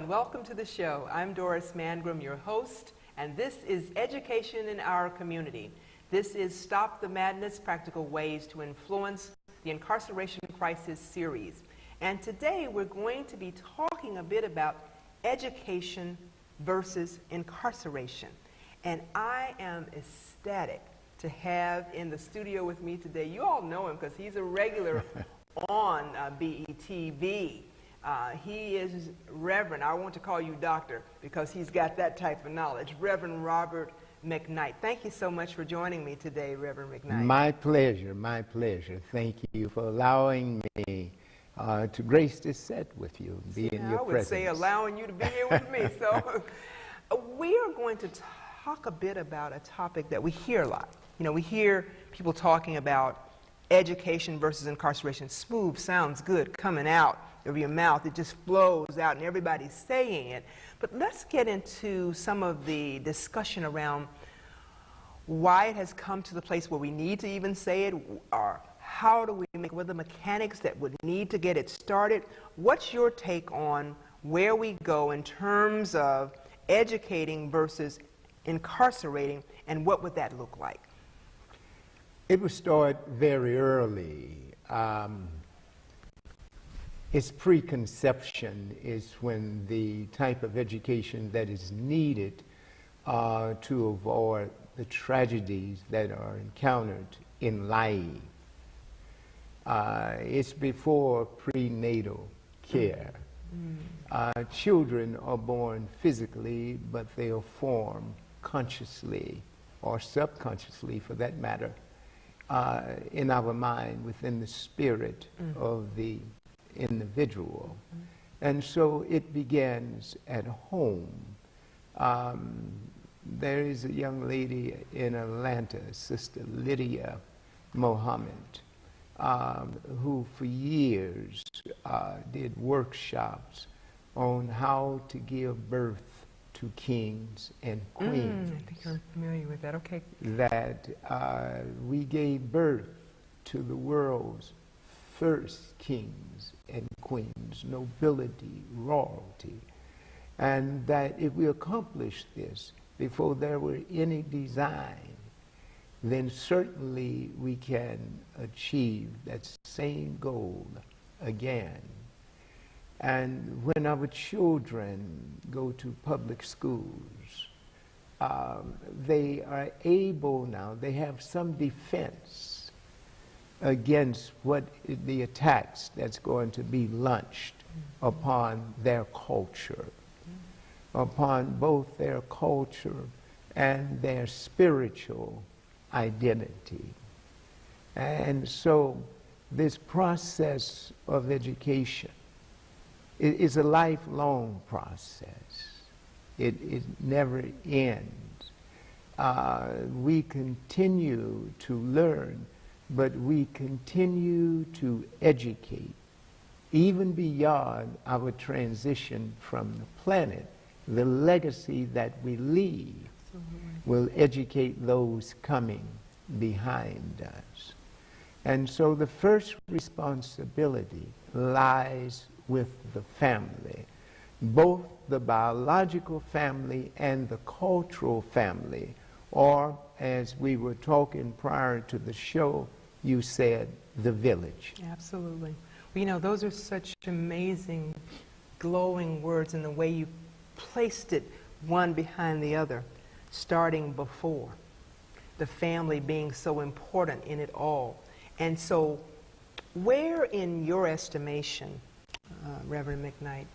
and welcome to the show. I'm Doris Mangrum, your host, and this is Education in Our Community. This is Stop the Madness, Practical Ways to Influence the Incarceration Crisis series. And today we're going to be talking a bit about education versus incarceration. And I am ecstatic to have in the studio with me today, you all know him because he's a regular on BETV. He is Reverend, I want to call you Doctor because he's got that type of knowledge, Reverend Robert Mcknight. Thank you so much for joining me today, Reverend Mcknight. My pleasure, my pleasure. Thank you for allowing me to grace this set with you, be in your presence. I would say allowing you to be here with me. So we are going to talk a bit about a topic that we hear a lot. You know, we hear people talking about education versus incarceration. Smooth, sounds good, coming out of your mouth. It just flows out and everybody's saying it. But let's get into some of the discussion around why it has come to the place where we need to even say it, or how do we make, what are the mechanics that would need to get it started? What's your take on where we go in terms of educating versus incarcerating, and what would that look like? It would start very early. Its preconception is when the type of education that is needed to avoid the tragedies that are encountered in life. It's before prenatal care. Children are born physically, but they are formed consciously or subconsciously, for that matter, in our mind, within the spirit of the individual. And so it begins at home. There is a young lady in Atlanta, Sister Lydia Mohammed, who for years did workshops on how to give birth to kings and queens. I think I'm familiar with that, okay. That we gave birth to the world's first kings and queens, nobility, royalty, and that if we accomplish this before there were any design, then certainly we can achieve that same goal again. And when our children go to public schools, they are able now, they have some defense against what the attacks that's going to be launched upon their culture, upon both their culture and their spiritual identity. And so this process of education is a lifelong process. It never ends. We continue to learn, but we continue to educate, even beyond our transition from the planet. The legacy that we leave will educate those coming behind us. And so the first responsibility lies with the family, both the biological family and the cultural family, or as we were talking prior to the show, you said the village. Absolutely. Well, you know, those are such amazing, glowing words in the way you placed it one behind the other, starting before, the family being so important in it all. And so where in your estimation, Reverend Mcknight,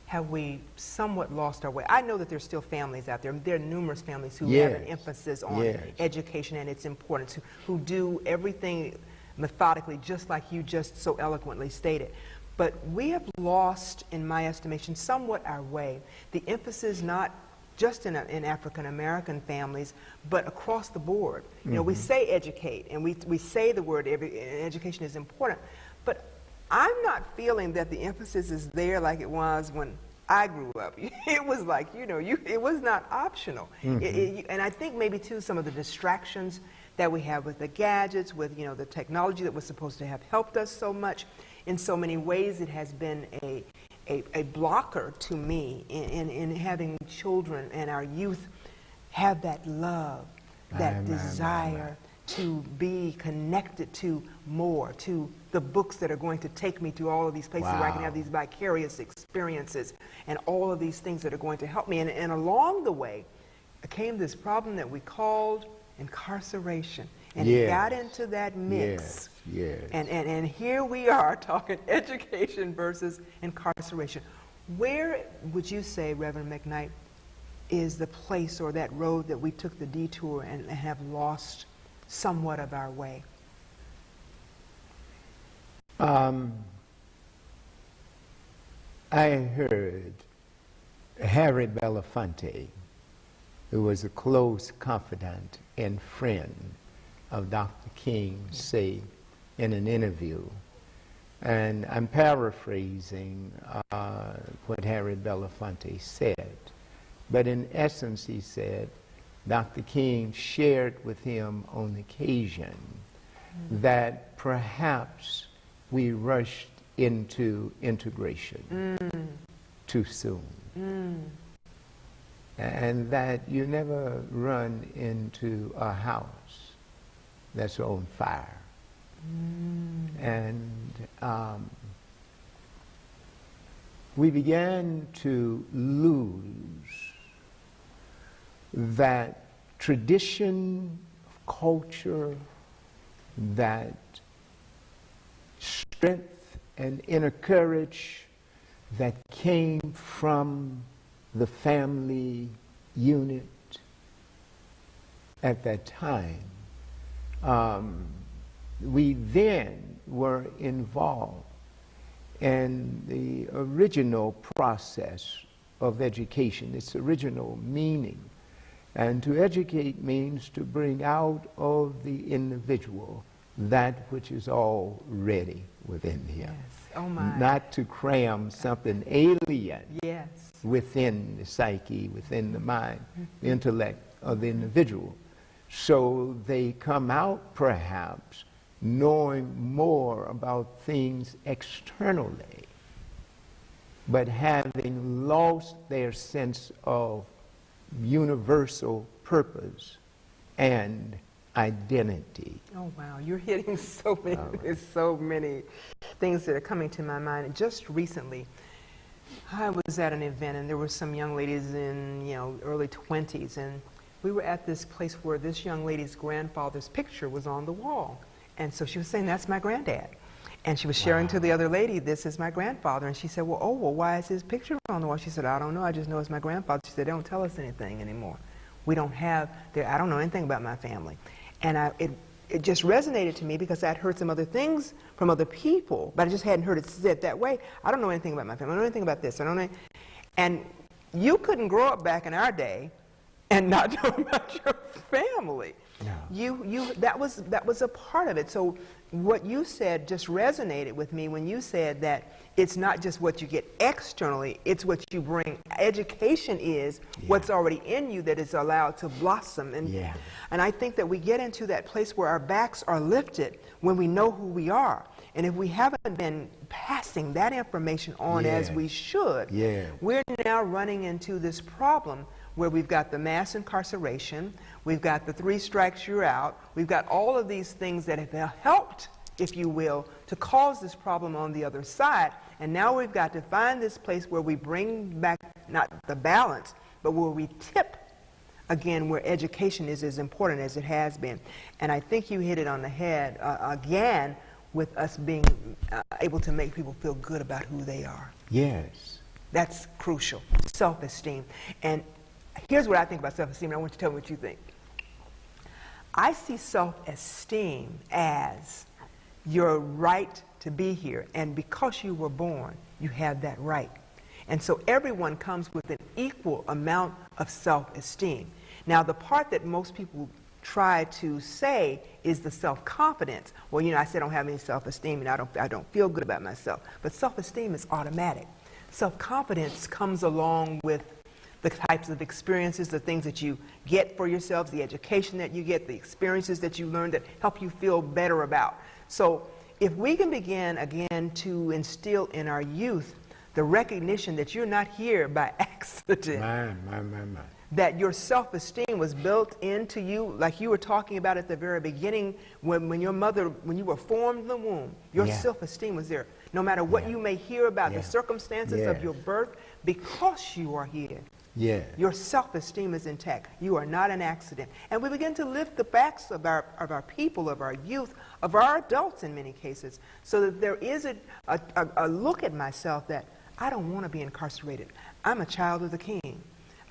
have we somewhat lost our way? I know that there's still families out there. There are numerous families who have an emphasis on education and its importance, who do everything methodically, just like you just so eloquently stated. But we have lost, in my estimation, somewhat our way. The emphasis not just in African American families, but across the board. You know, we say educate, and we say the word education is important, but I'm not feeling that the emphasis is there like it was when I grew up. It was like, you know, it was not optional. And I think maybe too some of the distractions that we have with the gadgets, with, you know, the technology that was supposed to have helped us so much. In so many ways, it has been a blocker to me in having children and our youth have that love, that desire to be connected to more, to the books that are going to take me to all of these places where I can have these vicarious experiences and all of these things that are going to help me. And along the way came this problem that we called incarceration. And it got into that mix. And here we are talking education versus incarceration. Where would you say, Reverend Mcknight, is the place or that road that we took the detour and have lost somewhat of our way? I heard Harry Belafonte, who was a close confidant and friend of Dr. King, say in an interview, and I'm paraphrasing what Harry Belafonte said, but in essence he said Dr. King shared with him on occasion that perhaps we rushed into integration too soon. And that you never run into a house that's on fire. And we began to lose that tradition of culture, that strength and inner courage that came from the family unit at that time. We then were involved in the original process of education, its original meaning. And to educate means to bring out of the individual that which is already within him. Yes. Oh my. Not to cram something alien Yes. within the psyche, within the mind, the intellect of the individual. So they come out perhaps knowing more about things externally, but having lost their sense of universal purpose and identity. Oh wow, you're hitting so many things that are coming to my mind. And just recently, I was at an event and there were some young ladies in, early 20s, and we were at this place where this young lady's grandfather's picture was on the wall. And so she was saying, "That's my granddad." And she was sharing to the other lady, "This is my grandfather." And she said, well, why is his picture on the wall? She said, "I don't know, I just know it's my grandfather." She said, "They don't tell us anything anymore. We don't have, I don't know anything about my family." And it just resonated to me because I'd heard some other things from other people, but I just hadn't heard it said that way. I don't know anything about my family. I don't know anything about this. I don't know. And you couldn't grow up back in our day and not know about your family. No. That was a part of it. So what you said just resonated with me when you said that it's not just what you get externally, it's what you bring. Education is what's already in you that is allowed to blossom. And I think that we get into that place where our backs are lifted when we know who we are. And if we haven't been passing that information on as we should, we're now running into this problem where we've got the mass incarceration, we've got the 3 strikes you're out, we've got all of these things that have helped, if you will, to cause this problem on the other side. And now we've got to find this place where we bring back not the balance, but where we tip again where education is as important as it has been. And I think you hit it on the head again with us being able to make people feel good about who they are. Yes. That's crucial. Self-esteem. And here's what I think about self-esteem, and I want you to tell me what you think. I see self-esteem as your right to be here, and because you were born, you have that right. And so everyone comes with an equal amount of self-esteem. Now, the part that most people try to say is the self-confidence. Well, I said I don't have any self-esteem, and I don't feel good about myself. But self-esteem is automatic. Self-confidence comes along with the types of experiences, the things that you get for yourselves, the education that you get, the experiences that you learn that help you feel better about. So if we can begin again to instill in our youth The recognition that you're not here by accident. My. That your self-esteem was built into you, like you were talking about at the very beginning, when your mother, when you were formed in the womb, your self-esteem was there. No matter what you may hear about the circumstances of your birth, because you are here, your self-esteem is intact. You are not an accident. And we begin to lift the backs of our people, of our youth, of our adults in many cases, so that there is a look at myself that I don't want to be incarcerated. I'm a child of the King.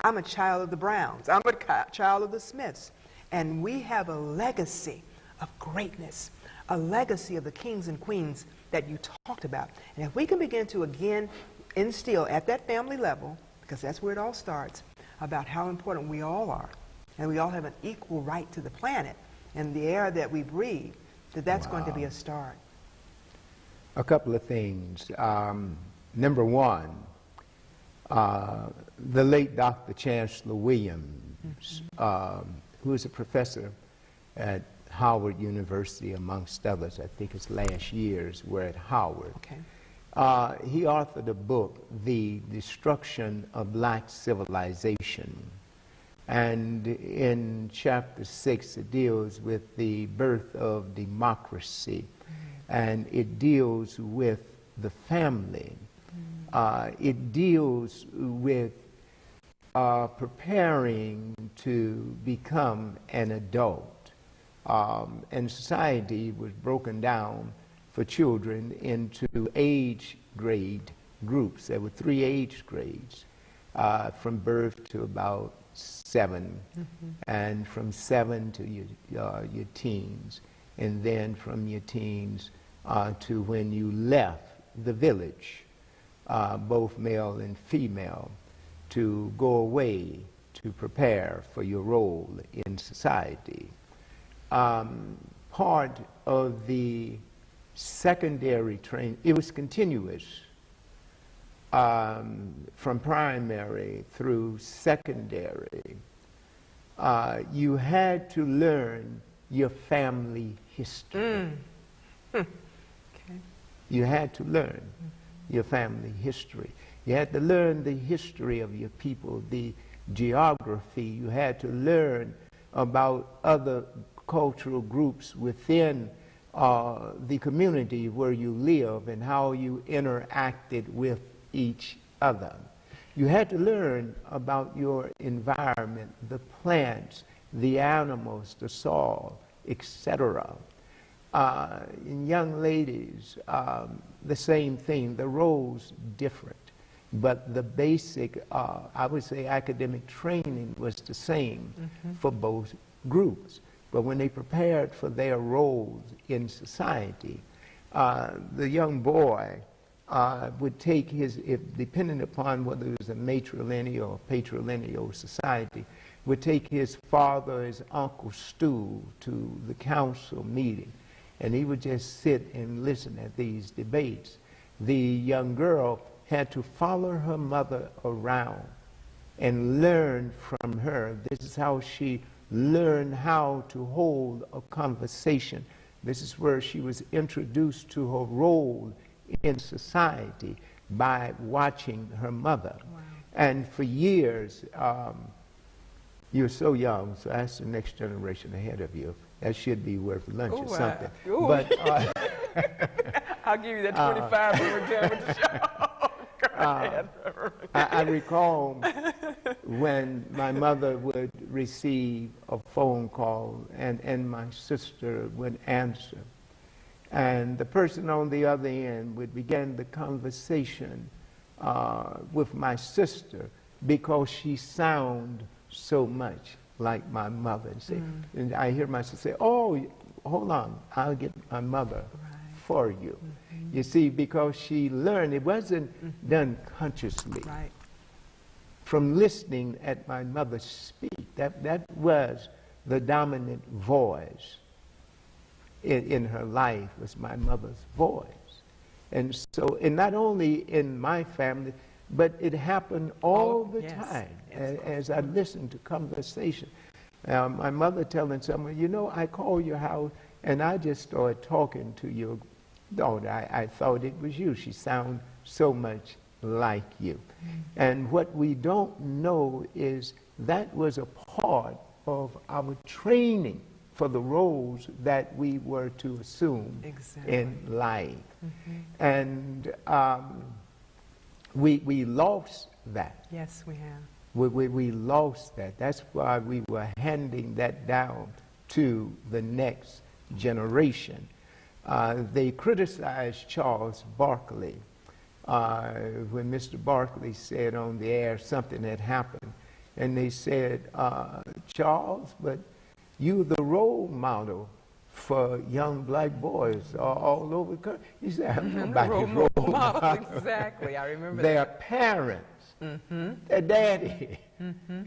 I'm a child of the Browns. I'm a child of the Smiths. And we have a legacy of greatness, a legacy of the kings and queens that you talked about. And if we can begin to again instill at that family level, because that's where it all starts, about how important we all are, and we all have an equal right to the planet and the air that we breathe, that's going to be a start. A couple of things. Number one, the late Dr. Chancellor Williams, who is a professor at Howard University, amongst others. I think his last years were at Howard. He authored a book, The Destruction of Black Civilization. And in chapter 6, it deals with the birth of democracy. And it deals with the family. It deals with preparing to become an adult. And society was broken down for children into age grade groups. There were 3 age grades, from birth to about 7, and from 7 to your teens, and then from your teens to when you left the village, both male and female, to go away to prepare for your role in society. Part of the secondary training, it was continuous from primary through secondary. You had to learn your family history. You had to learn your family history. You had to learn the history of your people, the geography. You had to learn about other cultural groups within the community where you live and how you interacted with each other. You had to learn about your environment, the plants, the animals, the soil, etc. In young ladies, the same thing, the roles different, but the basic, I would say, academic training was the same for both groups. But when they prepared for their roles in society, the young boy would take his, depending upon whether it was a matrilineal or patrilineal society, would take his father, his uncle Stu to the council meeting, and he would just sit and listen at these debates. The young girl had to follow her mother around and learn from her. This is how she learned how to hold a conversation. This is where she was introduced to her role in society by watching her mother. And for years, you're so young, so ask the next generation ahead of you. That should be worth lunch or something. But I'll give you that 25 when we're done with the show. I recall when my mother would receive a phone call and my sister would answer. And the person on the other end would begin the conversation with my sister because she sounded so much like my mother. And, say, and I hear my sister say, "Oh, hold on, I'll get my mother for you." You see, because she learned, it wasn't done consciously. From listening at my mother speak, that was the dominant voice in her life, was my mother's voice. And so, and not only in my family, but it happened all the time as I listened to conversation. My mother telling someone, "You know, I called your house and I just started talking to your daughter. I thought it was you. She sounded so much like you. And what we don't know is that was a part of our training for the roles that we were to assume in life. And we lost that. Yes, we have. We lost that. That's why we were handing that down to the next generation. They criticized Charles Barkley when Mr. Barkley said on the air something had happened. And they said, Charles, but you're the role model for young black boys all over the country. He said, I'm nobody's role model. Exactly, I remember Their that. parents, their daddy,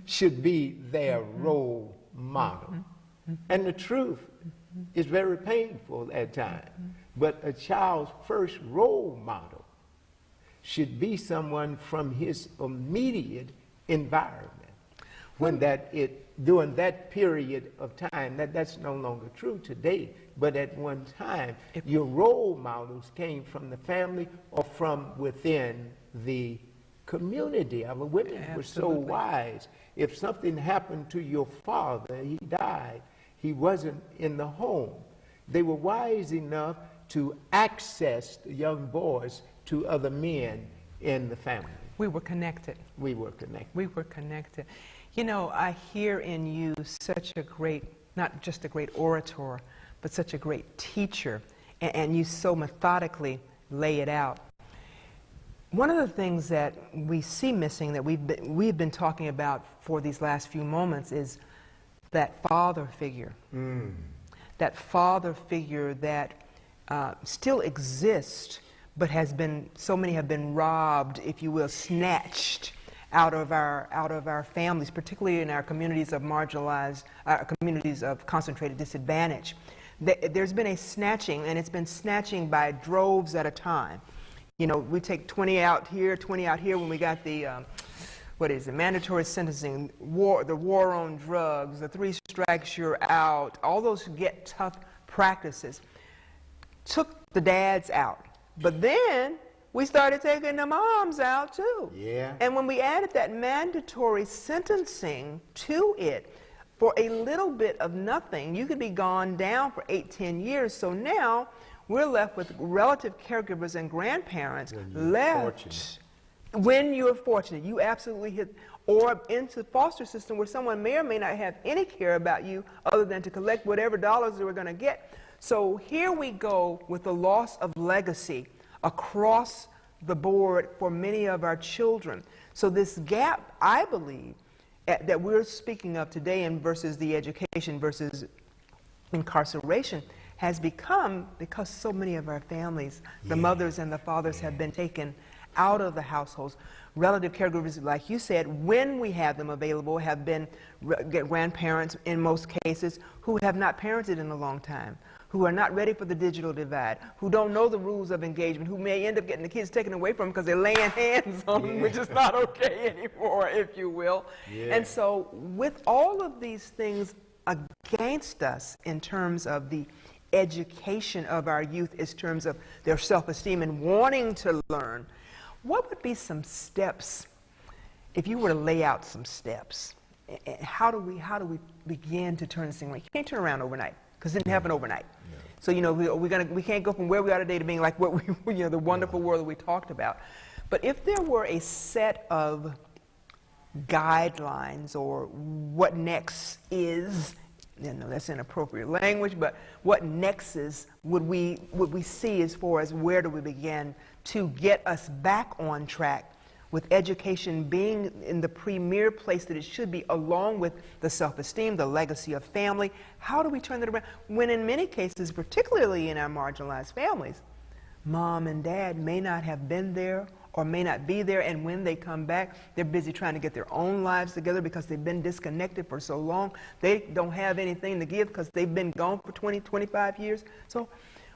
should be their role model. And the truth is very painful at times. But a child's first role model should be someone from his immediate environment. When during that period of time, that's no longer true today, but at one time, your role models came from the family or from within the community. Our women were so wise. If something happened to your father, he died, he wasn't in the home. They were wise enough to access the young boys to other men in the family. We were connected. We were connected. We were connected. You know, I hear in you such a great, not just a great orator, but such a great teacher, and you so methodically lay it out. One of the things that we see missing, that we've been talking about for these last few moments, is that father figure. That father figure that still exists, but so many have been robbed, if you will, snatched out of our families, particularly in our communities of marginalized, communities of concentrated disadvantage. There's been a snatching, and it's been snatching by droves at a time. You know, we take 20 out here, 20 out here when we got the, mandatory sentencing, the war on drugs, the 3 strikes you're out, all those get tough practices. Took the dads out. But then we started taking the moms out too. Yeah. And when we added that mandatory sentencing to it, for a little bit of nothing, you could be gone down for 8-10 years. So now we're left with relative caregivers and grandparents when you're fortunate. You absolutely hit, or into the foster system where someone may or may not have any care about you other than to collect whatever dollars they were going to get. So here we go with the loss of legacy across the board for many of our children. So this gap, I believe, that we're speaking of today in versus the education versus incarceration has become because so many of our families, the mothers and the fathers have been taken out of the households. Relative caregivers, like you said, when we have them available, have been grandparents in most cases who have not parented in a long time, who are not ready for the digital divide, who don't know the rules of engagement, who may end up getting the kids taken away from them because they're laying hands on them, which is not okay anymore, if you will. And so with all of these things against us in terms of the education of our youth, in terms of their self-esteem and wanting to learn, what would be some steps, if you were to lay out some steps? How do we begin to turn this thing around? You can't turn around overnight, because it didn't happen overnight. So, you know, we can't go from where we are today to being like what we, the wonderful world that we talked about. But if there were a set of guidelines, or what next is, that's inappropriate language, but what nexus would we see as far as where do we begin to get us back on track, with education being in the premier place that it should be, along with the self-esteem, the legacy of family? How do we turn that around? When in many cases, particularly in our marginalized families, mom and dad may not have been there or may not be there, and when they come back, they're busy trying to get their own lives together because they've been disconnected for so long. They don't have anything to give because they've been gone for 20, 25 years. So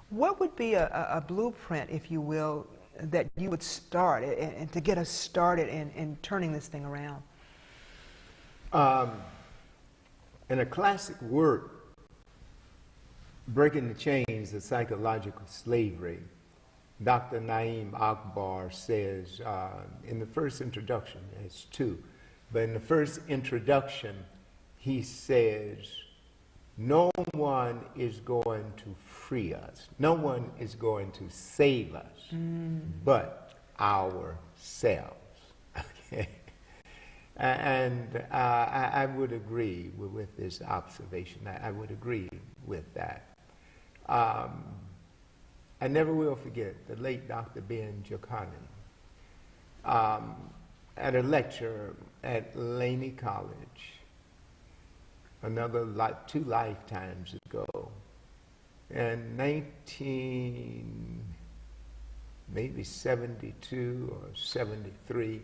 what would be a blueprint, if you will, that you would start and to get us started in turning this thing around? In a classic work, Breaking the Chains of Psychological Slavery, Dr. Naeem Akbar says in the first introduction, it's two, but in the first introduction, he says, no one is going to free us. No one is going to save us, but ourselves. Okay? And I would agree with this observation. I would agree with that. I never will forget the late Dr. Ben Jokanan at a lecture at Laney College, two lifetimes ago, in 1972 or 73.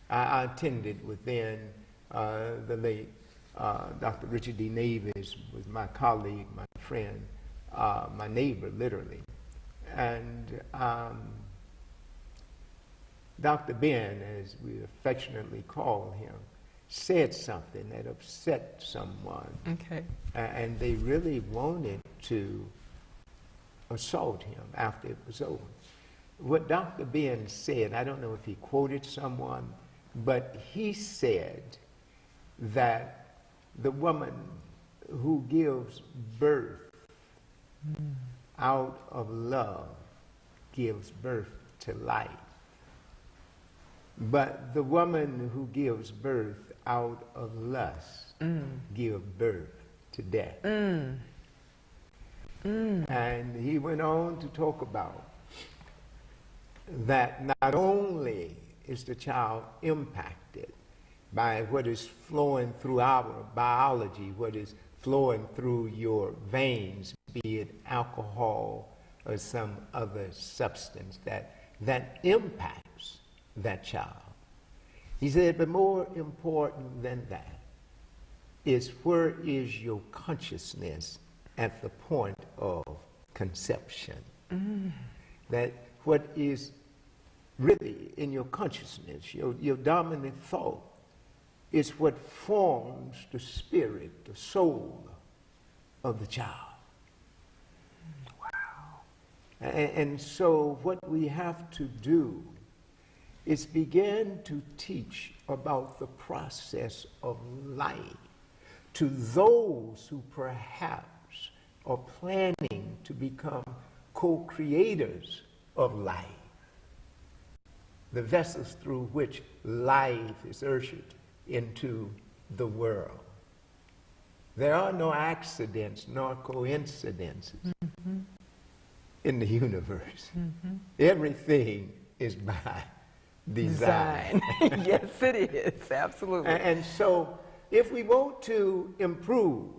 I attended within the late Dr. Richard D. Navis was my colleague, my friend, my neighbor, literally. And Dr. Ben, as we affectionately call him, said something that upset someone. Okay. And they really wanted to assault him after it was over. What Dr. Ben said, I don't know if he quoted someone, but he said that the woman who gives birth out of love gives birth to life. But the woman who gives birth out of lust gives birth to death. And he went on to talk about that not only is the child impacted by what is flowing through our biology, what is flowing through your veins, be it alcohol or some other substance that impacts that child. He said, but more important than that is where is your consciousness at the point of conception? That what is really in your consciousness, your dominant thought, is what forms the spirit, the soul of the child. Wow. And so what we have to do is begin to teach about the process of life to those who perhaps are planning to become co-creators of life, the vessels through which life is ushered into the world. There are no accidents nor coincidences in the universe. Everything is by design. Yes, it is, absolutely. And so if we want to improve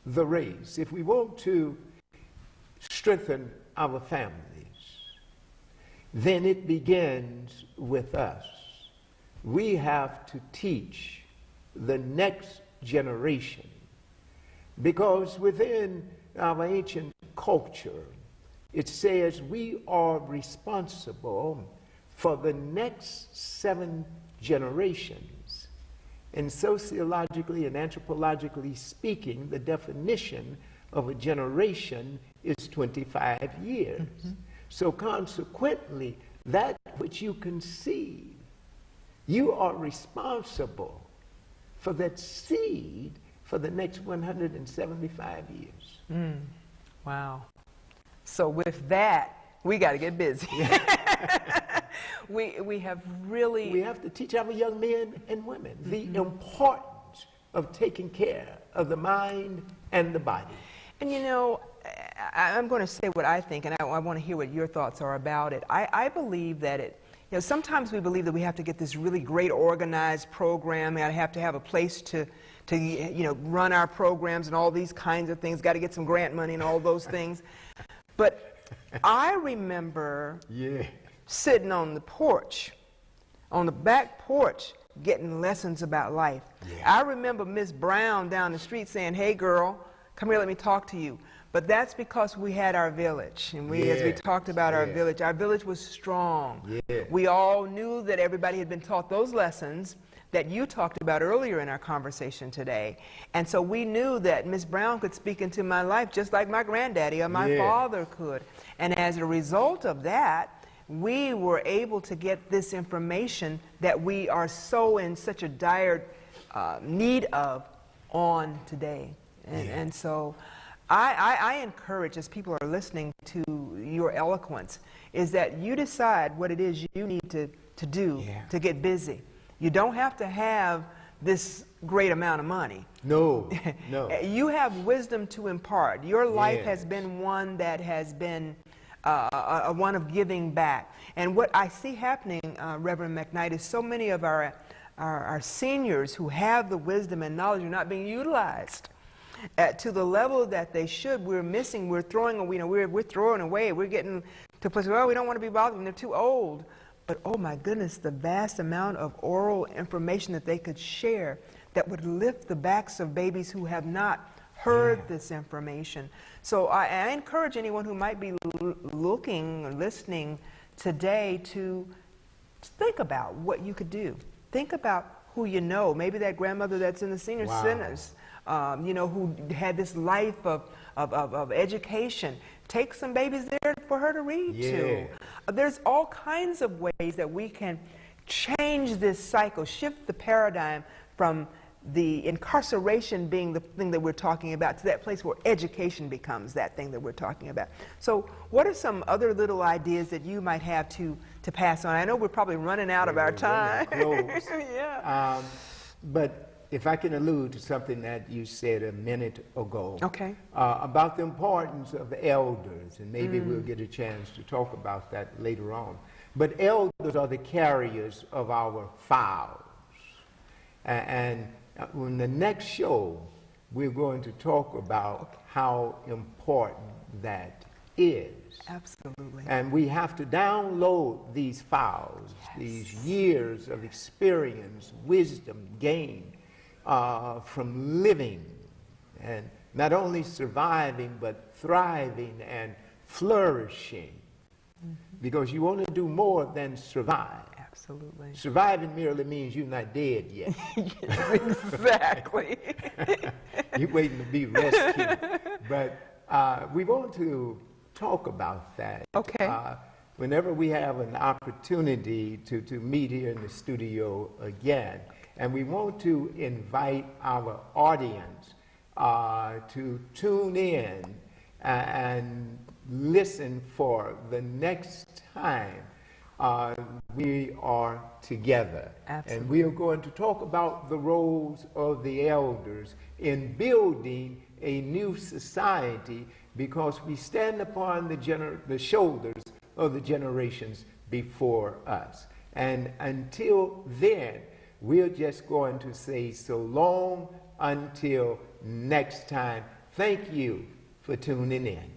the race, if we want to strengthen our families, then it begins with us. We have to teach the next generation, because within our ancient culture, it says we are responsible for the next 7 generations. And sociologically and anthropologically speaking, the definition of a generation is 25 years. So consequently, that which you conceive, you are responsible for that seed for the next 175 years. Wow. So with that, we got to get busy. We have really... We have to teach our young men and women the importance of taking care of the mind and the body. And you know, I'm going to say what I think, and I want to hear what your thoughts are about it. I believe that you know, sometimes we believe that we have to get this really great organized program, and I have to have a place to you know, run our programs and all these kinds of things, got to get some grant money and all those things. But I remember sitting on the porch, on the back porch, getting lessons about life. I remember Miss Brown down the street saying, hey girl, come here, let me talk to you. But that's because we had our village, and as we talked about our village was strong. We all knew that everybody had been taught those lessons, that you talked about earlier in our conversation today. And so we knew that Miss Brown could speak into my life just like my granddaddy or my father could. And as a result of that, we were able to get this information that we are so in such a dire need of on today. And so I encourage, as people are listening to your eloquence, is that you decide what it is you need to do to get busy. You don't have to have this great amount of money. No, no. You have wisdom to impart. Your life has been one that has been one of giving back. And what I see happening, Reverend Mcknight, is so many of our seniors who have the wisdom and knowledge are not being utilized to the level that they should. We're missing. We're throwing. We're throwing away. We're getting to a place where we don't want to be bothered when they're too old. But oh my goodness, the vast amount of oral information that they could share that would lift the backs of babies who have not heard this information. So I encourage anyone who might be looking or listening today to think about what you could do. Think about who you know. Maybe that grandmother that's in the senior centers, who had this life of education. Take some babies there for her to read to. There's all kinds of ways that we can change this cycle, shift the paradigm from the incarceration being the thing that we're talking about to that place where education becomes that thing that we're talking about. So what are some other little ideas that you might have to pass on? I know we're probably running out of our time. But if I can allude to something that you said a minute ago about the importance of elders, and maybe we'll get a chance to talk about that later on. But elders are the carriers of our files. And on the next show, we're going to talk about how important that is. Absolutely. And we have to download these files, these years of experience, wisdom gained from living and not only surviving but thriving and flourishing, because you want to do more than survive. Absolutely. Surviving merely means you're not dead yet. Exactly. You're waiting to be rescued. But we want to talk about that. Whenever we have an opportunity to meet here in the studio again. And we want to invite our audience to tune in and listen for the next time we are together. Absolutely. And we are going to talk about the roles of the elders in building a new society, because we stand upon the shoulders of the generations before us. And until then, we're just going to say so long until next time. Thank you for tuning in.